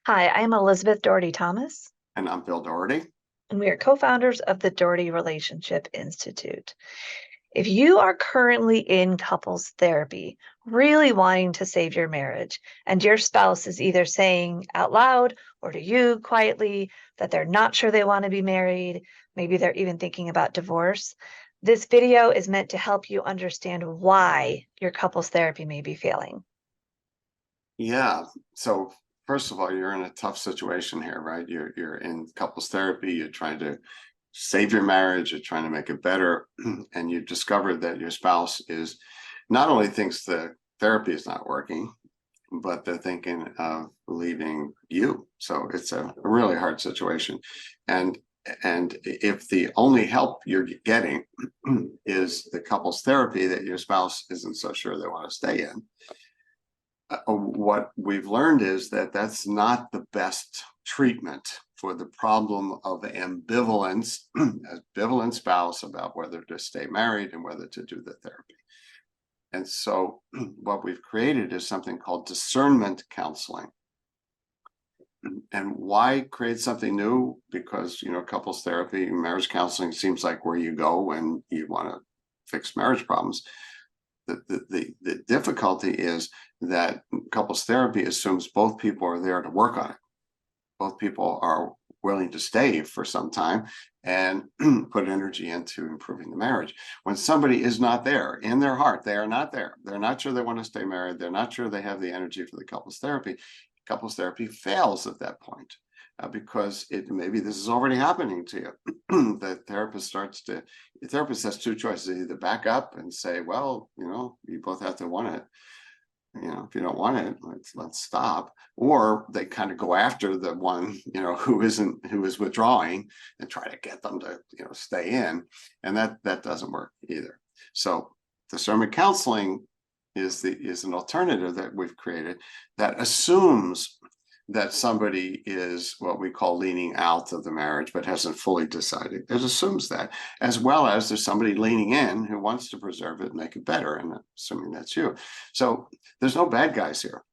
Hi, I'm Elizabeth Doherty Thomas, And I'm Bill Doherty. and we are co-founders of the Doherty Relationship Institute. If you are currently in couples therapy, really wanting to save your marriage, and your spouse is either saying out loud or to you quietly that they're not sure they want to be married, maybe they're even thinking about divorce, this video is meant to help you understand why your couples therapy may be failing. Yeah. So first of all, you're in a tough situation here, right? You're in couples therapy, you're trying to save your marriage, you're trying to make it better, and you discover that your spouse is not only thinks the therapy is not working, but they're thinking of leaving you. So it's a really hard situation. And and if the only help you're getting is the couples therapy that your spouse isn't so sure they want to stay in, what we've learned is that that's not the best treatment for the problem of ambivalence, ambivalent spouse about whether to stay married and whether to do the therapy. And so what we've created is something called discernment counseling. And why create something new? Because, couples therapy, marriage counseling seems like where you go when you want to fix marriage problems. The difficulty is that couples therapy assumes both people are there to work on it. Both people are willing to stay for some time and put energy into improving the marriage. When somebody is not there in their heart, they are not there. They're not sure they want to stay married. They're not sure they have the energy for the couples therapy. Couples therapy fails at that point. Because maybe this is already happening to you. The therapist has two choices: either back up and say, well, you both have to want it. If you don't want it, let's stop. Or they kind of go after the one, who is withdrawing and try to get them to, stay in. And that doesn't work either. So discernment counseling is an alternative that we've created that assumes that somebody is what we call leaning out of the marriage, but hasn't fully decided. It assumes that, as well as there's somebody leaning in who wants to preserve it and make it better, and assuming that's you. So there's no bad guys here.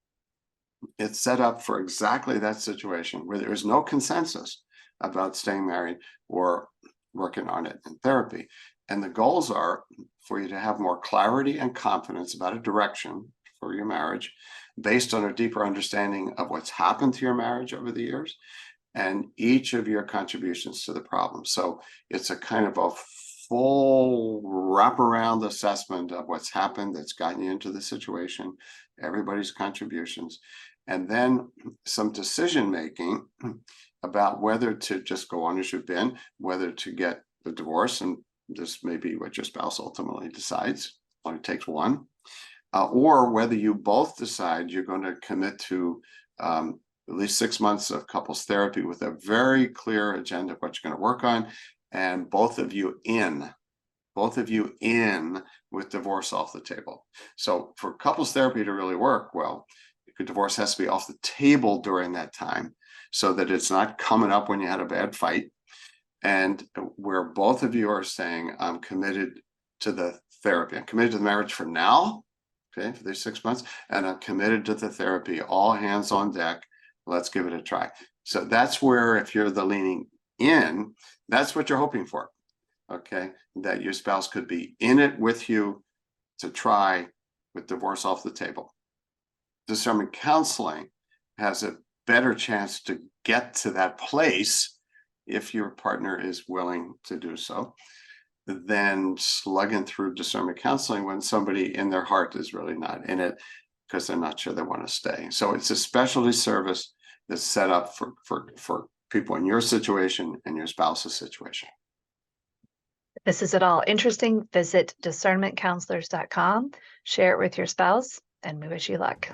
It's set up for exactly that situation where there is no consensus about staying married or working on it in therapy. And the goals are for you to have more clarity and confidence about a direction for your marriage based on a deeper understanding of what's happened to your marriage over the years and each of your contributions to the problem. So it's a kind of a full wraparound assessment of what's happened that's gotten you into the situation, everybody's contributions, and then some decision making about whether to just go on as you've been, whether to get the divorce, and this may be what your spouse ultimately decides, only takes one, or whether you both decide you're going to commit to at least 6 months of couples therapy with a very clear agenda of what you're going to work on, and both of you in with divorce off the table. So for couples therapy to really work well, divorce has to be off the table during that time so that it's not coming up when you had a bad fight, and where both of you are saying, I'm committed to the therapy, I'm committed to the marriage for now, okay, for these 6 months, and I'm committed to the therapy, all hands on deck, let's give it a try. So that's where, if you're the leaning in, that's what you're hoping for, okay, that your spouse could be in it with you to try with divorce off the table. Discernment counseling has a better chance to get to that place if your partner is willing to do so than slugging through discernment counseling when somebody in their heart is really not in it because they're not sure they want to stay. So it's a specialty service that's set up for people in your situation and your spouse's situation. If this is at all interesting, visit discernmentcounselors.com, share it with your spouse, and we wish you luck.